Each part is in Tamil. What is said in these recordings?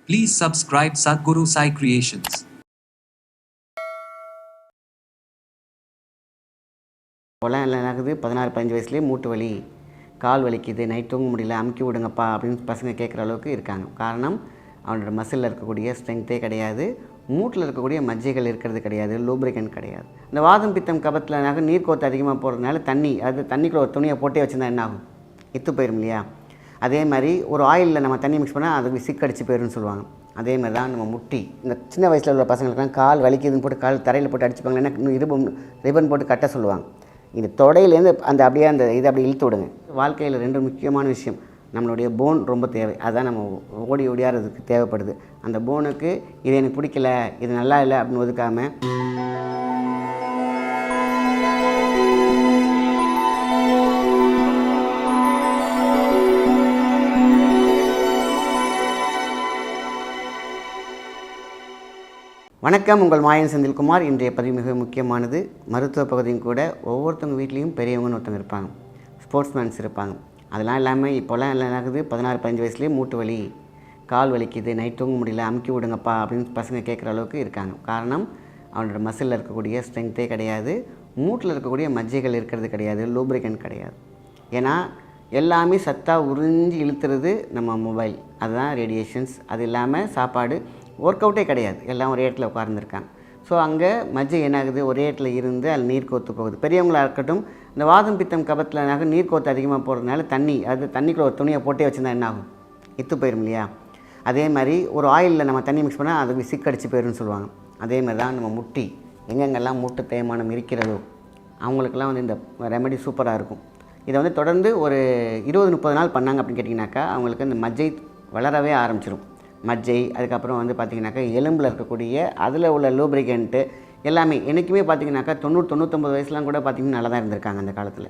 Please subscribe Sadhguru Sai Creations. இப்போலாம் என்ன ஆகுது, 16-15 வயசுலேயே மூட்டு வலி, கால் வலிக்குது, நைட் தூங்க முடியல, அமுக்கி விடுங்கப்பா அப்படின்னு பசங்க கேட்குற அளவுக்கு இருக்காங்க. காரணம், அவனோட மசிலில் இருக்கக்கூடிய ஸ்ட்ரென்த்தே கிடையாது, மூட்டில் இருக்கக்கூடிய மஜ்ஜைகள் இருக்கிறது கிடையாது, லூப்ரிகன்ட் கிடையாது. இந்த வாதம் பித்தம் கபத்தில் நீர் கோத்து அதிகமாக போகிறதுனால தண்ணிக்குள்ள ஒரு துணியை போட்டே வச்சுருந்தா என்ன ஆகும்? இத்து போயிடும் இல்லையா? அதே மாதிரி ஒரு ஆயிலில் நம்ம தண்ணி மிக்ஸ் பண்ணால் அதுக்கு சிக்கடிச்சு போயிடும்னு சொல்லுவாங்க. அதே மாதிரி தான் நம்ம முட்டி, இந்த சின்ன வயசில் உள்ள பசங்களுக்குலாம் கால் வலிக்குதுன்னு போட்டு கால் தரையில் போட்டு அடிச்சுப்பாங்க, இல்லைன்னா இன்னும் ரிபன் போட்டு கட்ட சொல்லுவாங்க. இந்த தொடையிலேருந்து அப்படியே இதை அப்படி இழுத்து விடுங்க. வாழ்க்கையில் 2 முக்கியமான விஷயம், நம்மளுடைய போன் ரொம்ப தேவை, அதுதான் நம்ம ஓடி ஓடியாறதுக்கு தேவைப்படுது. அந்த போனுக்கு இது எனக்கு பிடிக்கல, இது நல்லா இல்லை அப்படின்னு ஒதுக்காமல் வணக்கம், உங்கள் மாயன் செந்தில்குமார். இன்றைய பதிவு மிக முக்கியமானது. மருத்துவ பகுதியும் கூட. ஒவ்வொருத்தவங்க வீட்லேயும் பெரியவங்கன்னு ஒருத்தவங்க இருப்பாங்க, ஸ்போர்ட்ஸ்மேன்ஸ் இருப்பாங்க. அதெல்லாம் இல்லாமல் இப்போலாம் என்ன ஆகுது, 16-15 வயசுலேயே மூட்டு வலி, கால் வலிக்குது, நைட் தூங்க முடியல, அமுக்கி விடுங்கப்பா அப்படின்னு பசங்க கேட்குற அளவுக்கு இருக்காங்க. காரணம், அவனோட மசிலில் இருக்கக்கூடிய ஸ்ட்ரென்த்தே கிடையாது, மூட்டில் இருக்கக்கூடிய மஜ்ஜைகள் இருக்கிறது கிடையாது, லூப்ரிகன்ட் கிடையாது. ஏன்னா எல்லாமே சத்தாக உறிஞ்சி இழுத்துறது நம்ம மொபைல், அதுதான் ரேடியேஷன்ஸ். அது இல்லாமல் சாப்பாடு, ஒர்க் அவுட்டே கிடையாது, எல்லாம் ஒரே இடத்துல உட்கார்ந்துருக்காங்க. ஸோ அங்கே மஜ்ஜை என்னாகுது, ஒரே இடத்துல இருந்து அதில் நீர் கோத்து போகுது. பெரியவங்களாக இருக்கட்டும், இந்த வாதம் பித்தம் கபத்தில் நீர் கோத்து அதிகமாக போகிறதுனால தண்ணிக்குள்ள ஒரு துணியை போட்டே வச்சுருந்தா என்ன ஆகும்? இத்து போயிடும் இல்லையா? அதே மாதிரி ஒரு ஆயிலில் நம்ம தண்ணி மிக்ஸ் பண்ணால் அதுக்கு சிக்கடிச்சு போயிடும்னு சொல்லுவாங்க. அதே மாதிரி தான் நம்ம முட்டி, எங்கெங்கெல்லாம் மூட்டு தேய்மானம் இருக்கிறதோ அவங்களுக்கெல்லாம் இந்த ரெமெடி சூப்பராக இருக்கும். இதை தொடர்ந்து ஒரு 20-30 நாள் பண்ணாங்க அப்படின்னு கேட்டிங்கனாக்கா அவங்களுக்கு இந்த மஜ்ஜை வளரவே ஆரம்பிச்சிடும். மஜ்ஜை, அதுக்கப்புறம் பார்த்திங்கனாக்கா எலும்பில் இருக்கக்கூடிய அதில் உள்ள லூப்ரிகன்ட்டு எல்லாமே. என்றைக்குமே பார்த்திங்கனாக்கா 90-99 வயசுலாம் கூட பார்த்திங்கன்னா நல்லா தான் இருந்திருக்காங்க அந்த காலத்தில்.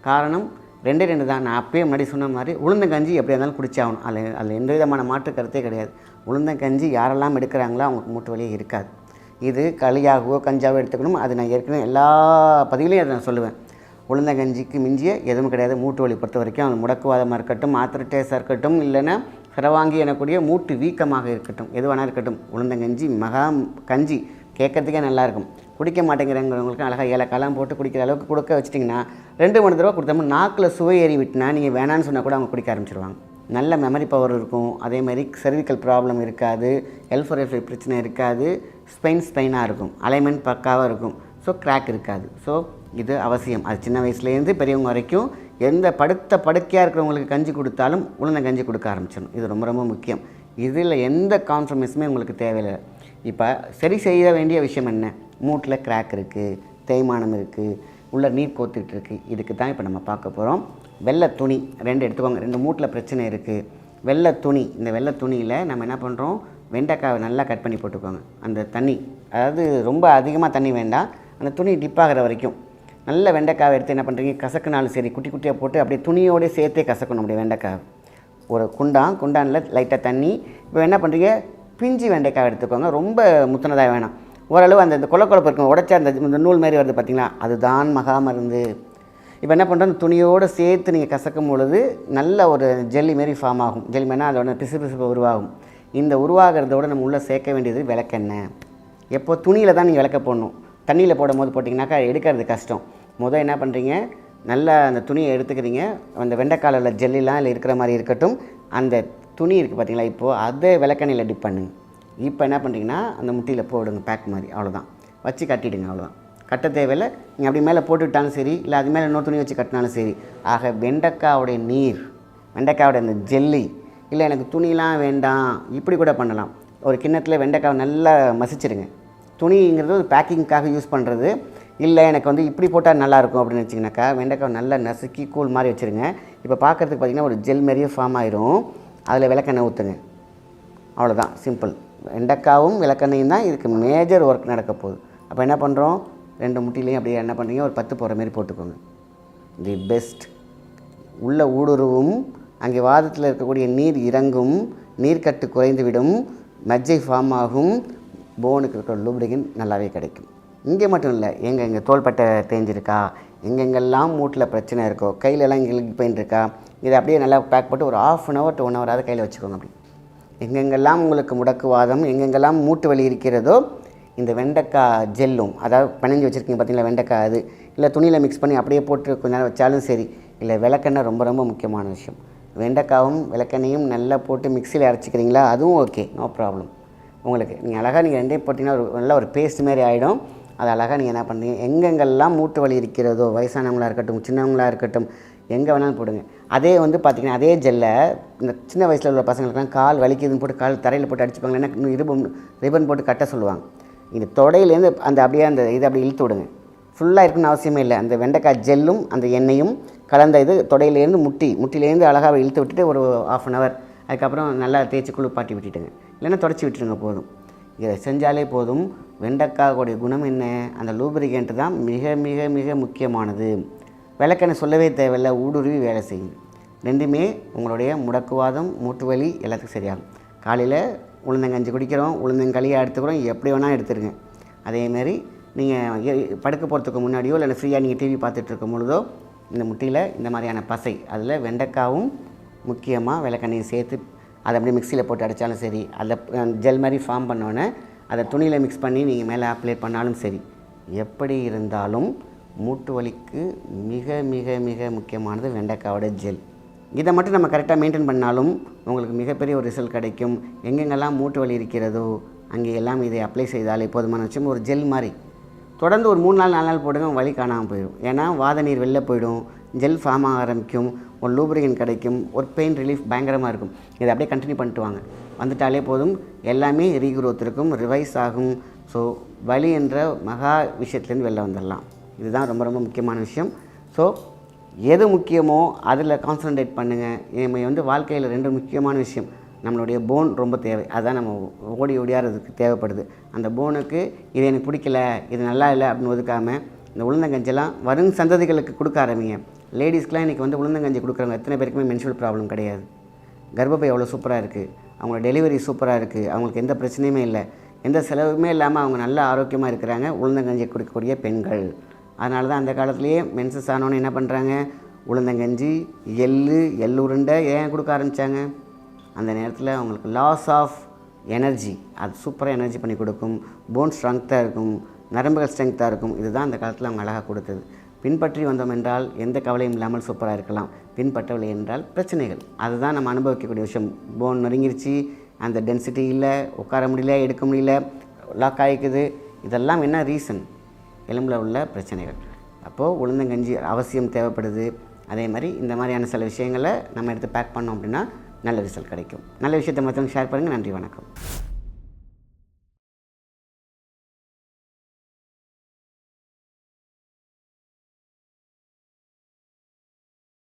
காரணம் 2 தான். நான் அப்பயே முன்னாடி சொன்ன மாதிரி உளுந்தங்கஞ்சி எப்படியா இருந்தாலும் குடிச்சாகணும். அதில் எந்த விதமான மாற்று கருத்தே கிடையாது. உளுந்தங்கஞ்சி யாரெல்லாம் எடுக்கிறாங்களோ அவங்களுக்கு மூட்டு வலியே இருக்காது. இது களியாகவோ கஞ்சாவோ எடுத்துக்கணும். அது நான் ஏற்கனவே எல்லா பதிவுலையும் அதை நான் சொல்லுவேன். உளுந்தங்கஞ்சிக்கு மிஞ்சிய எதுவும் கிடையாது மூட்டு வலி பொறுத்த வரைக்கும். அது முடக்குவாதமாக இருக்கட்டும், ஆர்த்ரைட்டிஸாக இருக்கட்டும், இல்லைன்னா சிரவாங்கி எனக்கூடிய மூட்டு வீக்கமாக இருக்கட்டும், எது வேணா இருக்கட்டும், உளுந்தங்கஞ்சி கஞ்சி கேட்குறதுக்கே நல்லாயிருக்கும். குடிக்க மாட்டேங்கிறவங்களுக்கு அழகாக ஏலக்காலாம் போட்டு குடிக்கிற அளவுக்கு கொடுக்க வச்சிட்டிங்கன்னா 2-3 தடவை கொடுத்தோம்னா நாக்கில் சுவை ஏறி விட்டுனா நீங்கள் வேணான்னு சொன்னால் கூட அவங்க குடிக்க ஆரம்பிச்சிடுவாங்க. நல்ல மெமரி பவர் இருக்கும். அதே மாதிரி செர்விக்கல் ப்ராப்ளம் இருக்காது, L4-L5 பிரச்சனை இருக்காது, ஸ்பெயினாக இருக்கும், அலைன்மெண்ட் பக்காவாக இருக்கும். ஸோ கிராக் இருக்காது. ஸோ இது அவசியம். அது சின்ன வயசுலேருந்து பெரியவங்க வரைக்கும் எந்த படுக்கையாக இருக்கிறவங்களுக்கு கஞ்சி கொடுத்தாலும் உளுந்தங்கஞ்சி கொடுக்க ஆரம்பிச்சிடணும். இது ரொம்ப ரொம்ப முக்கியம். இதில் எந்த காம்ப்ரமைஸுமே உங்களுக்கு தேவையில்லை. இப்போ சரி செய்ய வேண்டிய விஷயம் என்ன? மூட்டில் கிராக் இருக்குது, தேய்மானம் இருக்குது, உள்ள நீர் கோத்துக்கிட்டு இருக்குது. இதுக்கு தான் இப்போ நம்ம பார்க்க போகிறோம். வெள்ளை துணி 2 எடுத்துக்கோங்க. 2 மூட்டில் பிரச்சனை இருக்குது. வெள்ளை துணி, இந்த வெள்ளை துணியில் நம்ம என்ன பண்ணுறோம், வெண்டைக்காவை நல்லா கட் பண்ணி போட்டுக்கோங்க. அந்த தண்ணி, அதாவது ரொம்ப அதிகமாக தண்ணி வேண்டாம், அந்த துணி டிப்பாகிற வரைக்கும் நல்ல வெண்டைக்காவை எடுத்து என்ன பண்ணுறீங்க, கசக்குனாலும் சரி குட்டி குட்டியாக போட்டு அப்படியே துணியோடு சேர்த்தே கசக்கணும். அப்படியே வெண்டைக்காய் ஒரு குண்டானில் லைட்டாக தண்ணி. இப்போ என்ன பண்ணுறீங்க, பிஞ்சு வெண்டைக்காய் எடுத்துக்கோங்க. ரொம்ப முத்தினதாக வேணாம், ஓரளவு அந்த கொலக்கொலப்பு இருக்கும், உடச்சா அந்த நூல் மாரி வருது பார்த்திங்களா, அதுதான் மகா மருந்து. இப்போ என்ன பண்ணுறோம், அந்த துணியோடு சேர்த்து நீங்கள் கசக்கும் பொழுது நல்ல ஒரு ஜெல்லி மாரி ஃபார்ம் ஆகும். ஜெல்லி மாரினா அதோட பிசு உருவாகும். இந்த உருவாகிறதோட நம்ம உள்ளே சேர்க்க வேண்டியது விளக்கெண்ணெய். எப்போ துணியில் தான் நீங்கள் விளக்க போடணும். தண்ணியில் போடும்போது போட்டிங்கனாக்கா எடுக்கிறது கஷ்டம். என்ன பண்ணுறீங்க, நல்லா அந்த துணியை எடுத்துக்கிறீங்க. அந்த வெண்டைக்காயில் உள்ள ஜெல்லிலாம் இல்லை இருக்கிற மாதிரி இருக்கட்டும், அந்த துணி இருக்குது பார்த்தீங்களா, இப்போது அதை விளக்கெண்ணையில் டிப் பண்ணுங்க. இப்போ என்ன பண்ணுறீங்கன்னா அந்த முட்டியில் போடுங்க, பேக் மாதிரி. அவ்வளோதான், வச்சு கட்டிவிடுங்க. அவ்வளோதான், கட்ட தேவையில்லை. நீங்கள் அப்படி மேலே போட்டுவிட்டாலும் சரி, இல்லை அது மேலே இன்னொரு துணி வச்சு கட்டினாலும் சரி. ஆக வெண்டைக்காவுடைய நீர், வெண்டைக்காவுடைய அந்த ஜெல்லி, இல்லை எனக்கு துணிலாம் வேண்டாம், இப்படி கூட பண்ணலாம். ஒரு கிண்ணத்தில் வெண்டைக்காவை நல்லா மசிச்சிடுங்க. துணிங்கிறது ஒரு பேக்கிங்காக யூஸ் பண்ணுறது. இல்லை எனக்கு இப்படி போட்டால் நல்லாயிருக்கும் அப்படின்னு வச்சிங்கனாக்கா வெண்டைக்காய் நல்லா நசுக்கி கூழ் மாதிரி வச்சுருங்க. இப்போ பார்க்குறதுக்கு பார்த்திங்கன்னா ஒரு ஜெல் மாதிரியே ஃபார்ம் ஆயிரும். அதில் விளக்கெண்ணெய் ஊற்றுங்க. அவ்வளோதான், சிம்பிள். வெண்டைக்காவும் விளக்கெண்ணையும் தான் இதுக்கு மேஜர் ஒர்க் நடக்க போகுது. அப்போ என்ன பண்ணுறோம், 2 முட்டிலையும் அப்படியே என்ன பண்ணுறீங்க, ஒரு 10 போகிற மாரி போட்டுக்கோங்க. The best. உள்ள ஊடுருவும், அங்கே வாதத்தில் இருக்கக்கூடிய நீர் இறங்கும், நீர்க்கட்டு குறைந்துவிடும், மஜ்ஜை ஃபார்ம் ஆகும், போனுக்கு இருக்கிற லூப்ரிகன்ட் நல்லாவே கிடைக்கும். இங்கே மட்டும் இல்லை, எங்கே தோள்பட்டை தேஞ்சிருக்கா, எங்கெங்கெல்லாம் மூட்டில் பிரச்சனை இருக்கோ, கையிலலாம் இங்கே பெயின் இருக்கா, இதை அப்படியே நல்லா பேக் போட்டு ஒரு 1/2 hour to 1 hour கையில் வச்சுக்கோங்க. அப்படி எங்கெங்கெல்லாம் உங்களுக்கு முடக்குவாதம், எங்கெங்கெல்லாம் மூட்டு வலி இருக்கிறதோ இந்த வெண்டைக்காய் ஜெல்லும், அதாவது பிணைஞ்சு வச்சுருக்கீங்க பார்த்தீங்களா வெண்டைக்காய், அது இல்லை துணியில் மிக்ஸ் பண்ணி அப்படியே போட்டு கொஞ்ச நேரம் வச்சாலும் சரி, இல்லை விளக்கெண்ணெய் ரொம்ப ரொம்ப முக்கியமான விஷயம். வெண்டைக்காவும் விளக்கெண்ணையும் நல்லா போட்டு மிக்சியில் அரைச்சிக்கிறீங்களா, அதுவும் ஓகே, நோ ப்ராப்ளம். உங்களுக்கு நீங்கள் அழகாக நீங்கள் ரெண்டையும் போட்டிங்கன்னா நல்ல ஒரு பேஸ்ட் மாதிரி ஆகிடும். அது அழகாக நீங்கள் என்ன பண்ணுறீங்க, எங்கெங்கெல்லாம் மூட்டு வலி இருக்கிறதோ, வயசானவங்களாக இருக்கட்டும், சின்னவங்களாக இருக்கட்டும், எங்கே வேணாலும் போடுங்க. அதே வந்து பார்த்திங்கன்னா அதே ஜெல்லை இந்த சின்ன வயசில் உள்ள பசங்களுக்குலாம் கால் வலிக்குதுன்னு போட்டு கால் தரையில் போட்டு அடிச்சுப்பாங்க, இல்லைன்னா இன்னும் ரிபன் போட்டு கட்ட சொல்லுவாங்க. இந்த தொடையிலேருந்து அந்த அப்படியே அந்த இதை அப்படி இழுத்து விடுங்க. ஃபுல்லாக இருக்குன்னு அவசியமே இல்லை. அந்த வெண்டைக்காய் ஜெல்லும் அந்த எண்ணெயும் கலந்த இது தொடையிலேருந்து முட்டிலேருந்து அழகாக இழுத்து விட்டுட்டு ஒரு 1/2 hour அதுக்கப்புறம் நல்லா தேய்ச்சி குளிப்பாட்டி விட்டுட்டுங்க, இல்லைன்னா தொடச்சி விட்டுருங்க போதும். இதை செஞ்சாலே போதும். வெண்டைக்காயோடைய குணம் என்ன, அந்த லூப்ரிகேண்ட் தான் மிக மிக மிக முக்கியமானது. விளக்கெண்ணெய் சொல்லவே தேவையில்லை, ஊடுருவி வேலை செய்யும். ரெண்டுமே உங்களுடைய முடக்குவாதம், மூட்டு வலி எல்லாத்துக்கும் சரியாகும். காலையில் உளுந்தங்கஞ்சி குடிக்கிறோம், உளுந்தங்களியாக எடுத்துக்கிறோம், எப்படி வேணால் எடுத்துருங்க. அதேமாரி நீங்கள் படுக்க போகிறதுக்கு முன்னாடியோ இல்லை ஃப்ரீயாக நீங்கள் டிவி பார்த்துட்டு இருக்கும் பொழுதோ இந்த முட்டியில் இந்த மாதிரியான பசை, அதில் வெண்டைக்காவும் முக்கியமாக விளக்கெண்ணையும் சேர்த்து அதை அப்படியே மிக்சியில் போட்டு அடித்தாலும் சரி, அதில் ஜெல் மாதிரி ஃபார்ம் பண்ணோன்னே அதை துணியில் மிக்ஸ் பண்ணி நீங்கள் மேலே அப்ளை பண்ணாலும் சரி, எப்படி இருந்தாலும் மூட்டு வலிக்கு மிக மிக மிக முக்கியமானது வெண்டைக்காவோட ஜெல். இதை மட்டும் நம்ம கரெக்டாக மெயின்டைன் பண்ணாலும் உங்களுக்கு மிகப்பெரிய ஒரு ரிசல்ட் கிடைக்கும். எங்கெங்கெல்லாம் மூட்டு வலி இருக்கிறதோ அங்கே எல்லாம் இதை அப்ளை செய்தாலே போதுமான விஷயம். ஒரு ஜெல் மாதிரி தொடர்ந்து ஒரு 3 நாள் 4 நாள் போடுங்க, வலி காணாமல் போயிடும். ஏன்னா வாத நீர் வெளில போயிடும், ஜெல் ஃபார்ம் ஆக ஆரம்பிக்கும், ஒரு லூப்ரிகேண்ட் கிடைக்கும், ஒரு பெயின் ரிலீஃப் பயங்கரமாக இருக்கும். இதை அப்படியே கண்டினியூ பண்ணிட்டு வாங்க, வந்துட்டாலே போதும். எல்லாமே ரீக்ரோத் இருக்கும், ரிவைஸ் ஆகும். ஸோ வலி என்ற மகா விஷயத்துலேருந்து வெளில வந்துடலாம். இதுதான் ரொம்ப ரொம்ப முக்கியமான விஷயம். ஸோ எது முக்கியமோ அதில் கான்சன்ட்ரேட் பண்ணுங்கள். நம்ம வந்து வாழ்க்கையில் 2 முக்கியமான விஷயம், நம்மளுடைய போன் ரொம்ப தேவை. அதுதான் நம்ம ஓடி ஓடியாறதுக்கு தேவைப்படுது. அந்த போனுக்கு இது எனக்கு பிடிக்கல, இது நல்லா இல்லை அப்படின்னு ஒதுக்காமல் இந்த உளுந்தங்கஞ்செல்லாம் வரும் சந்ததிகளுக்கு கொடுக்க ஆரம்பிங்க. லேடிஸ்க்கெலாம் இன்றைக்கி வந்து உளுந்தங்கஞ்சி கொடுக்குறவங்க எத்தனை பேருக்குமே மென்சுரல் ப்ராப்ளம் கிடையாது. கர்ப்பப்பை எவ்வளோ சூப்பராக இருக்குது, அவங்களோட டெலிவரி சூப்பராக இருக்குது, அவங்களுக்கு எந்த பிரச்சனையுமே இல்லை, எந்த செலவுமே இல்லாமல் அவங்க நல்ல ஆரோக்கியமாக இருக்கிறாங்க உளுந்தங்கஞ்சி கொடுக்கக்கூடிய பெண்கள். அதனால தான் அந்த காலத்துலேயே மென்சஸ் ஆனோன்னு என்ன பண்ணுறாங்க, உளுந்தங்கஞ்சி, எள் உருண்டை ஏன் கொடுக்க ஆரம்பித்தாங்க. அந்த நேரத்தில் அவங்களுக்கு லாஸ் ஆஃப் எனர்ஜி, அது சூப்பராக எனர்ஜி பண்ணி கொடுக்கும், போன் ஸ்ட்ரென்த்தாக இருக்கும், நரம்புகள் ஸ்ட்ரென்த்தாக இருக்கும். இதுதான் அந்த காலத்தில் அவங்க அழகாக கொடுத்தது. பின்பற்றி வந்தோம் என்றால் எந்த கவலையும் இல்லாமல் சூப்பராக இருக்கலாம். பின்பற்றவில்லை என்றால் பிரச்சனைகள். அதுதான் நம்ம அனுபவிக்கக்கூடிய விஷயம். போன் நெருங்கிருச்சு, அந்த டென்சிட்டி இல்லை, உட்கார முடியல, எடுக்க முடியல, லாக் ஆகிக்குது. இதெல்லாம் என்ன ரீசன், எலும்பில் உள்ள பிரச்சனைகள். அப்போது உளுந்தங்கஞ்சி அவசியம் தேவைப்படுது. அதே மாதிரி இந்த மாதிரியான சில விஷயங்களை நம்ம எடுத்து பேக் பண்ணோம் அப்படின்னா நல்ல ரிசல்ட் கிடைக்கும். நல்ல விஷயத்தை மற்றவங்க ஷேர் பண்ணுங்கள். நன்றி, வணக்கம்.